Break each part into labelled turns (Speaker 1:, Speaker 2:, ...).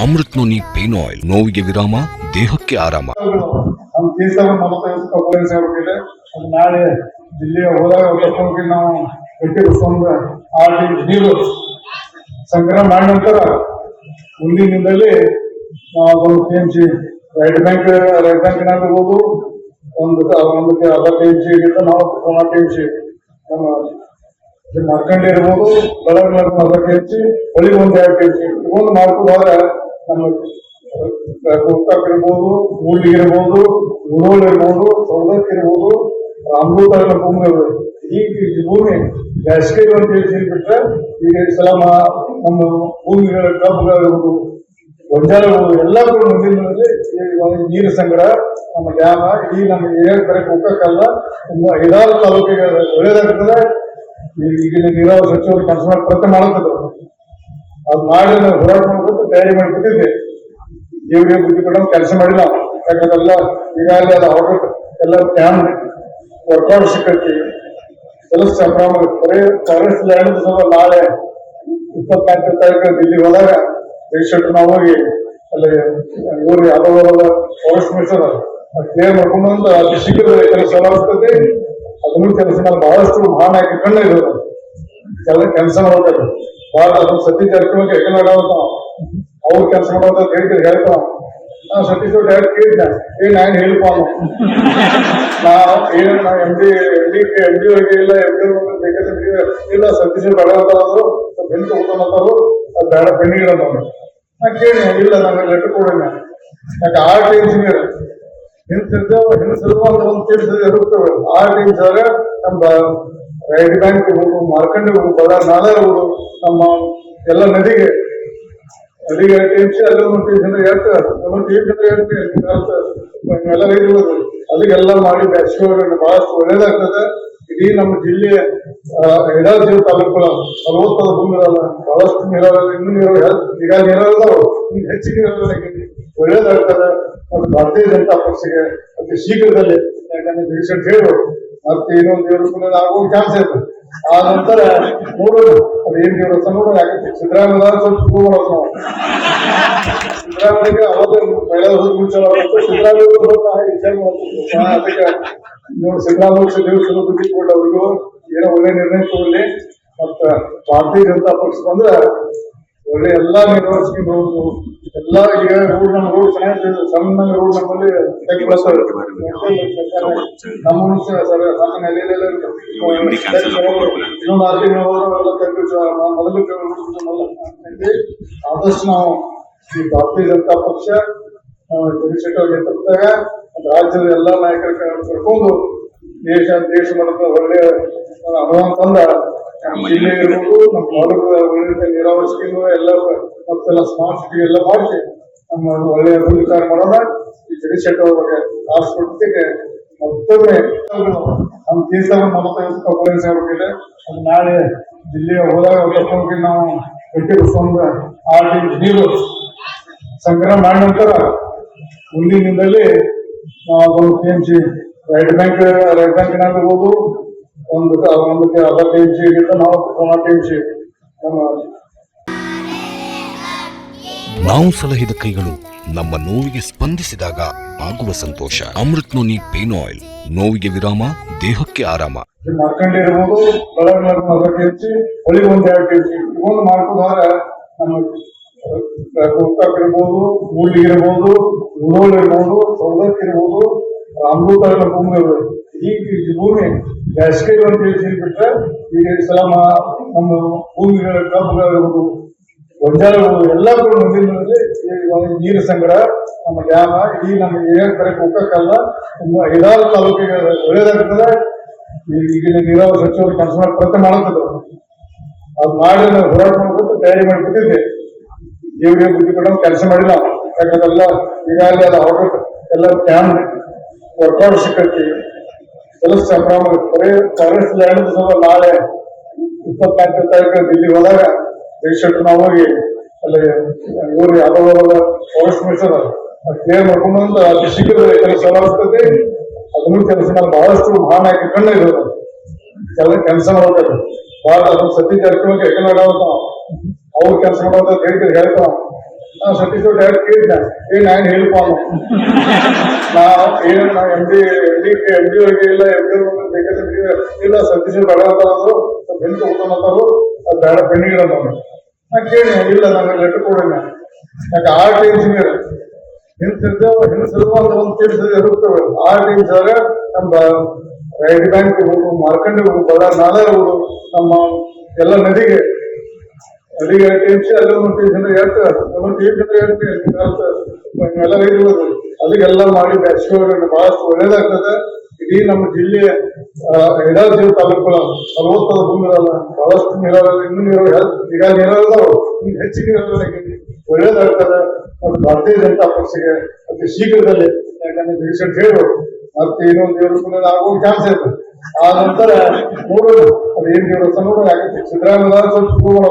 Speaker 1: Amrit noni pain oil, ನೋವಿಗೆ ವಿರಾಮ, ದೇಹಕ್ಕೆ ಆರಾಮ.
Speaker 2: ನಮ್ಮ ಕೇಸರ 45 ಸಾವಿರ ನಾಳೆ ಜಿಲ್ಲೆಯ ಹೋದಾಗ ಕರ್ಕೊಂಡು ನಾವು ಕಟ್ಟಿಕೊಂಡು ನೀರು ಸಂಗ್ರಹ ಮಾಡಿದ ನಂತರ ಮುಂದಿನ ದಿನದಲ್ಲಿ ನಾವು TMC ರೈಟ್ ಬ್ಯಾಂಕ್ನಾಗಿರ್ಬೋದು, ಒಂದು ಅರ್ಧ TMC ನಾವು TMC ನಮ್ಮ ಮಾರ್ಕಂಡೆ ಇರ್ಬೋದು, ಬೆಳಗ್ಗೆ ಅರ್ಧ TMC, ಹೊಳಿಗೆ ಒಂದು 2 TMC ಒಂದು ಮಾಡ್ಕೋದ್ರೆ ನಮ್ಮ ಗೋಕಾಕ್ ಇರ್ಬೋದು, ಮೂಡ್ಲಿಗೆ ಇರ್ಬೋದು, ಮುಧೋಳ್ ಇರ್ಬೋದು, ಸೌದತ್ತಿ ಇರ್ಬೋದು, ಅಮೃತ ಭೂಮಿ ಈ ಭೂಮಿ ಬೇಸಿಗೆ ಅಂತ ಹೇಳಿ ಬಿಟ್ರೆ ಈಗ ಈ ಸಲ ನಮ್ಮ ಭೂಮಿಗಳ ಕಬ್ಬುಗಳಿರ್ಬೋದು, ಗೊಂಜಾಳ ಇರ್ಬೋದು, ಎಲ್ಲ ಮುಂದಿನ ನೀರು ಸಂಗ್ರಹ ನಮ್ಮ ಡ್ಯಾಮ ಇಡೀ ನಮಗೆ ಬರೀ ಗೋಕಾಕಲ್ಲ, 5-6 ತಾಲೂಕಿಗೆ ಒಳ್ಳೇದಾಗ್ತದೆ. ಈಗಿನ ನೀರಾವರಿ ಸಚಿವರು ಕೆಲಸ ಮಾಡಿ ಪ್ರಯತ್ನ ಮಾಡುತ್ತಿದ್ರು. ಅದು ಮಾಡಿ ನಾವು ಹೋರಾಟ ಮಾಡ್ಬಿಟ್ಟು ತಯಾರಿ ಮಾಡಿಬಿಟ್ಟಿದ್ದೆ. ದೇವರಿಗೆ ಬುದ್ಧಿ ಕೊಡ ಕೆಲಸ ಮಾಡಿಲ್ಲ. ಯಾಕಂದ್ರೆಲ್ಲ ಈಗಾಗಲೇ ಅದು ಆರ್ಡರ್ ಎಲ್ಲ ಪ್ಲಾನ್ ವರ್ಕೌಟ್ ಸಿಕ್ಕೈತಿ. ಕೆಲಸ ಸಂಭ್ರಮ ಬರೀ ಫಾರೆಸ್ಟ್ ಲ್ಯಾಂಡ್ ನಾಳೆ 24ನೇ ತಾರೀಕು ದಿಲ್ಲಿ ಹೋದಾಗ ಜೈಶೆಟ್ರು ನಾವು ಹೋಗಿ ಅಲ್ಲಿ ಇವರು ಯಾವ್ದೋ ಫಾರೆಸ್ಟ್ ಮಿನಿಸ್ಟರ್ ಕ್ಲಿಯರ್ ಮಾಡ್ಕೊಂಡು ಅತಿ ಶೀಘ್ರ ಕೆಲಸ ಆಗ್ತದೆ. ಅದನ್ನು ಕೆಲಸ ಮಾಡಿ ಬಹಳಷ್ಟು ಮಹಾನ್ ಹಾಕಿ ಕಣ್ಣ ಇರೋದು ಕೆಲಸ ಮಾಡ್ಬೇಕು. ಬಹಳ ಅದು ಸತೀಶ್ ಜಾರಕಿಹೊಳಿ ಯಾಕಂದ್ರೆ ಅವ್ರು ಕೆಲಸ ಮಾಡೋದು ಹೇಳ್ತಾವ. ನಾವು ಸತೀಶ್ ಡೈರೆಕ್ಟ್ ಕೇಳಿದ್ದೆ, ನಾನು ಹೇಳ್ಪ ನಾವು MD ಇಲ್ಲ ಇಲ್ಲ ಸತೀಶ್ ಬೆಳೆದ್ರು ಬೆಂದು ತಗೊಂಡ್ರು ಅದು ಬೇಡ ಪೆಂಡಿಂಗ್ ಇರೋದು. ನಾನು ಕೇಳಿ ಇಲ್ಲ ನನಗೆ ಲೆಟರ್ ಕೊಡೋಣ. ಯಾಕೆ ಆರ್ಟ್ ಇಂಜಿನಿಯರ್ ಒಂದು ತಿಳಿಸಿದ್ರೆ ಇರುತ್ತವೆ. ಆರ್ಟ್ ಇಂಜಿನಿಯರ್ ನಮ್ಮ ರೈಟ್ ಬ್ಯಾಂಕ್ ಇರ್ಬೋದು, ಮಾರ್ಕಂಡೆ ಇರ್ಬೋದು, ಬಡ ನಾಲೆ ಇರ್ಬೋದು, ನಮ್ಮ ಎಲ್ಲ ನದಿಗೆ TMC ಎಲ್ಲ ಇರ್ಬೋದು, ಅದಕ್ಕೆಲ್ಲ ಮಾಡಿ ಬೇಸಿಗೆ ಬಹಳಷ್ಟು ಒಳ್ಳೇದಾಗ್ತದೆ. ಇಡೀ ನಮ್ಮ ಜಿಲ್ಲೆಯ 5 ತಾಲೂಕುಗಳ 40 ಭೂಮಿಗಳಲ್ಲ, ಬಹಳಷ್ಟು ನೀರಾವರಿ, ಇನ್ನೂ ಈಗ ನೀರಾವರಿದಾವ, ಈಗ ಹೆಚ್ಚಿಗೆ ನೀರಾವರಿ ಒಳ್ಳೇದಾಗ್ತದೆ. ಮತ್ತು ಭಾರತೀಯ ಜನತಾ ಪಕ್ಷಕ್ಕೆ ಅತಿ ಶೀಘ್ರದಲ್ಲಿ, ಯಾಕಂದ್ರೆ ಜಗದೀಶ್ ಹೇಳು ಮತ್ತೆ ಇನ್ನೊಂದು ದೇವರ ಆಗೋ ಚಾನ್ಸ್ ಐತೆ. ಆ ನಂತರ ನೋಡೋದು ಅದು ಏನ್ ದೇವರಸ ನೋಡೋದು. ಯಾಕಂದ್ರೆ ಸಿದ್ದರಾಮಯ್ಯ ಸ್ವಲ್ಪ ಹೋಗೋದು ನಾವು ಸಿದ್ದರಾಮಯ್ಯಗೆ ಅವಾಗ ಮುಂಚೆ ಸಿದ್ದರಾಮಯ್ಯ ಅದಕ್ಕೆ ನೋಡಿ ಸಿದ್ದರಾಮಯ್ಯ ದೇವಸ್ಥಾನ ಬುದ್ಧಿ ಕೊಟ್ಟು ಅವ್ರಿಗೂ ಏನೋ ಒಳ್ಳೆ ನಿರ್ಣಯ ತಗೊಳ್ಳಿ. ಮತ್ತ ಭಾರತೀಯ ಜನತಾ ಪಕ್ಷ ಬಂದ್ರೆ ಒಳ್ಳೆ ಎಲ್ಲಾ ನಿರ್ವಹಿಸ್ಕೊಂಡು ಎಲ್ಲ ಈಗ ರೋಡ್ ನಮ್ಮ ರೋಡ್ ಚೆನ್ನಾಗಿ ಸಣ್ಣ ರೋಡ್ ನಮ್ಮಲ್ಲಿ ನಮ್ಮ ಸಣ್ಣ ನೆಲೆಯಲ್ಲೆಲ್ಲ ಇನ್ನೊಂದು 6 ತಿಂಗಳು ಮೊದಲು ಆದಷ್ಟು ನಾವು ಈ ಭಾರತೀಯ ಜನತಾ ಪಕ್ಷ ಜಗದೀಶ್ ಶೆಟ್ಟರ್ ನೇತೃತ್ವದಾಗ ರಾಜ್ಯದ ಎಲ್ಲಾ ನಾಯಕರ ಕರ್ಕೊಂಡು ದೇಶ ಮಟ್ಟದ ಒಳ್ಳೆಯ ಅನುದಾನ ತಂದ ಜಿಲ್ಲೆ ಇರ್ಬೋದು, ನಮ್ಮ ತಾಲೂಕು ಒಳ್ಳೆ ನೀರಾವರಿ ಸ್ಕೀಮ್ ಎಲ್ಲ ಮತ್ತೆಲ್ಲ ಸ್ಮಾರ್ಟ್ ಸಿಟಿ ಎಲ್ಲ ಮಾಡಿಸಿ ನಮ್ಮ ಒಳ್ಳೆಯ ಅಭಿವೃದ್ಧಿ ಕಾರ್ಯ ಮಾಡೋಣ. ಈ ಜಗದೀಶ್ ಶೆಟ್ಟರ್ ಬಗ್ಗೆ ಆಸ್ಪತ್ರೆಗೆ ಮತ್ತೊಮ್ಮೆ ನಮ್ಮ ಕೇಸರ 45 ಸಾವಿರ ಅದು ನಾಳೆ ಜಿಲ್ಲೆಯ ಹೋದಾಗ ಕರ್ಕೊಂಡು ನಾವು ಕಟ್ಟಿಕೊಂಡು ನೀರು ಸಂಗ್ರಹ ಮಾಡಿದ ನಂತರ ಮುಂದಿನ ದಿನದಲ್ಲಿ ನಾವು TMC ರೈಟ್ ಬ್ಯಾಂಕ್ನಾಗಿರ್ಬೋದು, ಒಂದು ಅರ್ಧ TMC ನಾವು TMC
Speaker 1: ನಾವು ಸಲಹಿದ ಕೈಗಳು ನಮ್ಮ ನೋವಿಗೆ ಸ್ಪಂದಿಸಿದಾಗ ಆಗುವ ಸಂತೋಷ. ಅಮೃತ್ ನೋನಿ ಪೇನ್ ಆಯಿಲ್, ನೋವಿಗೆ ವಿರಾಮ, ದೇಹಕ್ಕೆ ಆರಾಮ.
Speaker 2: ಮಾರ್ಕಂಡೆ ಇರ್ಬೋದು, ಬೆಳಗ್ಗೆ ಅರ್ಧ TMC, ಹೊಳಿಗೆ ಒಂದು 2 TMC ಒಂದು ಮಾಡ್ಕೋದ್ರೆ ನಮ್ಮ ಗೋಕಾಕ್ ಇರ್ಬೋದು, ಮೂಡ್ಲಿಗೆ ಇರ್ಬೋದು, ಮುಧೋಳ್ ಇರ್ಬೋದು, ಸೌದತ್ತಿ ಇರ್ಬೋದು, ಅಮೃತ ಭೂಮಿ ಈ ಭೂಮಿ ಬೇಸಿಗೆ ಅಂತ ಹೇಳಿ ಬಿಟ್ರೆ ಈಗ ಈ ಸಲ ನಮ್ಮ ಭೂಮಿಗಳ ಕಬ್ಬುಗಳಿರ್ಬೋದು, ಗೊಂಜಾಳ ಇರ್ಬೋದು, ಎಲ್ಲ ಮುಂದಿನ ನೀರು ಸಂಗ್ರಹ ನಮ್ಮ ಡ್ಯಾಮ ಇಡೀ ನಮಗೆ ಬರೀ ಗೋಕಾಕಲ್ಲ, 5-6 ತಾಲೂಕಿಗೆ ಒಳ್ಳೇದಾಗ್ತದೆ. ಈಗಿನ ನೀರಾವರಿ ಸಚಿವರು ಕೆಲಸ ಮಾಡಿ ಪ್ರಯತ್ನ ಮಾಡುತ್ತಿದ್ರು. ಅದು ಮಾಡಿ ನಾವು ಹೋರಾಟ ಮಾಡ್ಬಿಟ್ಟು ತಯಾರಿ ಮಾಡಿಬಿಟ್ಟಿದ್ದೆ. ದೇವರಿಗೆ ಬುದ್ಧಿ ಕೊಡ ಕೆಲಸ ಮಾಡಿಲ್ಲ. ಯಾಕಂದ್ರೆಲ್ಲ ಈಗಾಗಲೇ ಅದು ಆರ್ಡರ್ ಎಲ್ಲ ಪ್ಲಾನ್ ವರ್ಕೌಟ್ ಸಿಕ್ಕೈತಿ. ಕೆಲಸ ಸಂಭ್ರಮ ಬರೀ ಫಾರೆಸ್ಟ್ ಲ್ಯಾಂಡ್ ನಾಳೆ 24ನೇ ತಾರೀಕು ದಿಲ್ಲಿ ಹೋದಾಗ ಜೈಶೆಟ್ರು ನಾವು ಹೋಗಿ ಅಲ್ಲಿ ಇವರು ಯಾವ್ದೋ ಫಾರೆಸ್ಟ್ ಮಿನಿಸ್ಟರ್ ಕ್ಲಿಯರ್ ಮಾಡ್ಕೊಂಡು ಅತಿ ಶೀಘ್ರ ಕೆಲಸ ಆಗ್ತದೆ. ಅದನ್ನು ಕೆಲಸ ಮಾಡಿ ಬಹಳಷ್ಟು ಮಹಾನ್ ಹಾಕಿ ಕಣ್ಣ ಇರೋದು ಕೆಲಸ ಮಾಡ್ಬೇಕು. ಬಹಳ ಅದು ಸತೀಶ್ ಜಾರಕಿಹೊಳಿ ಯಾಕಂದ್ರೆ ಅವ್ರು ಕೆಲಸ ಮಾಡೋದು ಹೇಳ್ತಾವ. ನಾವು ಸತೀಶ್ ಡೈರೆಕ್ಟ್ ಕೇಳಿದ್ದ ನಾನು ಹೇಳಪ್ಪ ನಾವು ಏನು ನಾವು ಎಂ ಡಿ ಅವ್ರಿಗೆ ಇಲ್ಲ ಬೇಕಾದ್ರೆ ಇಲ್ಲ ಸತೀಶ್ ಬೇಡ ಅಂತಂದ್ರು ಬೆನ್ನು ತಗೋತಾನಂತಾರು ಅದು ಬೇಡ ಪೆಂಡಿಂಗ್ ಅಂತಂದ್ರು ನಾನು ಕೇಳಿ ಇಲ್ಲ ನನಗೆ ಲೆಟರ್ ಕೊಡಿನ ಯಾಕೆ ಆರ್ಟ್ ಇಂಜಿನಿಯರ್ ಹಿಂಸಿರುವ ಅಂತ ಒಂದು ತಿಳಿಸಿದ್ರೆ ಇರುತ್ತವೆ ಆರ್ಟ್ ಇಂಜಿನಿಯರ್ ನಮ್ಮ ರೈಟ್ ಬ್ಯಾಂಕ್ ಇರ್ಬೋದು ಮಾರ್ಕಂಡ್ ಇರ್ಬೋದು ಬಳ್ಳಾರಿ ನಾಲೆ ಇರ್ಬೋದು ನಮ್ಮ ಎಲ್ಲ ನದಿಗೆ ಟಿಎಂಸಿ ಅಲ್ಲಿ ಒಂದು ಟೀಮ್ಸ್ ಎಲ್ಲ ರೈತರು ಅದಕ್ಕೆಲ್ಲ ಮಾಡಿ ಬ್ಯಾಸ್ಗೆ ಬಹಳಷ್ಟು ಒಳ್ಳೇದಾಗ್ತದೆ. ಇಡೀ ನಮ್ಮ ಜಿಲ್ಲೆಯ ಯದಾದ್ರಿ ತಾಲೂಕುಗಳ ಫಲವತ್ತಾದ ಭೂಮಿಗಳಲ್ಲ ಬಹಳಷ್ಟು ನೀರಾವರಿ ಇನ್ನೂ ನೀರಾವರಿ ಈಗ ನೀರಾವರಿ ಹೆಚ್ಚಿಗೆ ನೀರಾವರಿ ಒಳ್ಳೇದಾಗ್ತದೆ. ಮತ್ತು ಭಾರತೀಯ ಜನತಾ ಪಕ್ಷಕ್ಕೆ ಅತಿ ಶೀಘ್ರದಲ್ಲಿ ಯಾಕಂದ್ರೆ ಜಗದೀಶ್ ಹೇಳು ಮತ್ತೆ ಇನ್ನೊಂದು ದೇವರ ಆಗೋ ಚಾನ್ಸ್ ಇದೆ. ಆ ನಂತರ ನೋಡೋಣ ಅದು ಏನ್ ದೇವರಸ ನೋಡೋಣ. ಯಾಕಂದ್ರೆ ಸಿದ್ದರಾಮಯ್ಯ ಸ್ವಲ್ಪ ಶುಭ ನಾವು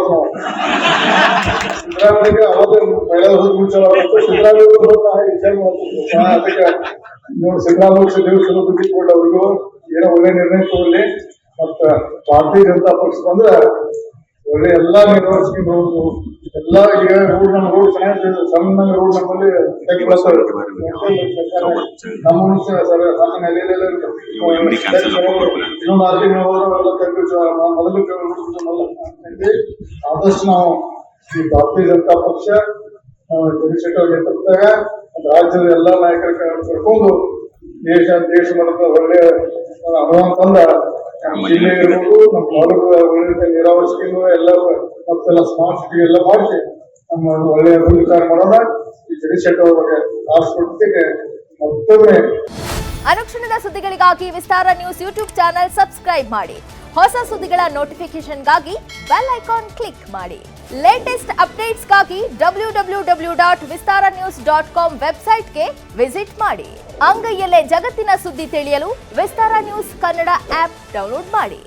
Speaker 2: ಸಿದ್ದರಾಮಯ್ಯಗೆ ಅವಾಗ ಸಿದ್ದರಾಮಯ್ಯ ಅದಕ್ಕೆ ನೋಡಿ ಸಿದ್ದರಾಮಯ್ಯ ದೇವಸ್ಥಾನ ಬಿಟ್ಟಿಕೊಂಡು ಅವ್ರಿಗೂ ಏನೋ ಒಳ್ಳೆ ನಿರ್ಣಯ ತಗೊಳ್ಳಿ. ಮತ್ತ ಭಾರತೀಯ ಜನತಾ ಪಕ್ಷ ಬಂದ್ರೆ ಒಳ್ಳೆ ಎಲ್ಲಾ ನಿರ್ವಹಿಸ್ಕೊಂಡು ಎಲ್ಲ ಈಗ ರೋಡ್ ನಮ್ಮ ರೋಡ್ ಚೆನ್ನಾಗಿ ಸಣ್ಣ ರೋಡ್ ನಮ್ಮಲ್ಲಿ ನಮ್ಮ ಸಣ್ಣ ನೆಲೆಯಲ್ಲ ಇನ್ನೊಂದು 6 ತಿಂಗಳು ಮೊದಲು ಆದಷ್ಟು ನಾವು ಈ ಭಾರತೀಯ ಜನತಾ ಪಕ್ಷ ಜಗದೀಶ್ ಅವ್ರ ನೇತೃತ್ವದಾಗ ರಾಜ್ಯದ ಎಲ್ಲಾ ನಾಯಕರ ಕರ್ಕೊಂಡು ದೇಶ ಮಟ್ಟದ ಒಳ್ಳೆ ಅನುದಾನ ತಂದ ಜಿಲ್ಲೆ ಇರ್ಬೋದು ನಮ್ಮ ತಾಲೂಕು ಒಳ್ಳೆ ನೀರಾವರಿ ಸ್ಕೀಮ್ ಎಲ್ಲ ಮತ್ತೆಲ್ಲ ಸ್ಮಾರ್ಟ್ ಸಿಟಿ ಎಲ್ಲ ಮಾಡಿಸಿ ನಮ್ಮ ಒಳ್ಳೆ ಅಭಿವೃದ್ಧಿ ಕಾರ್ಯ ಮಾಡೋಣ. ಈ ಜಗದೀಶ್ ಅವ್ರ ಬಗ್ಗೆ ಆಸ್ಪತ್ರೆಗೆ ಮತ್ತೊಮ್ಮೆ
Speaker 3: ಅನುಕ್ಷಣದ ಸುದ್ದಿಗಳಿಗಾಗಿ ವಿಸ್ತಾರ ನ್ಯೂಸ್ ಯೂಟ್ಯೂಬ್ ಚಾನೆಲ್ ಸಬ್ಸ್ಕ್ರೈಬ್ ಮಾಡಿ. ಹೊಸ ಸುದ್ದಿಗಳ ನೋಟಿಫಿಕೇಶನ್ಗಾಗಿ ಬೆಲ್ ಐಕಾನ್ ಕ್ಲಿಕ್ ಮಾಡಿ. ಲೇಟೆಸ್ಟ್ ಅಪ್ಡೇಟ್ಸ್ಗಾಗಿ www.vistaranews.com ವೆಬ್ಸೈಟ್ಗೆ ವಿಸಿಟ್ ಮಾಡಿ. ಅಂಗೈಯಲ್ಲೇ ಜಗತ್ತಿನ ಸುದ್ದಿ ತಿಳಿಯಲು ವಿಸ್ತಾರ ನ್ಯೂಸ್ ಕನ್ನಡ ಆಪ್ ಡೌನ್ಲೋಡ್ ಮಾಡಿ.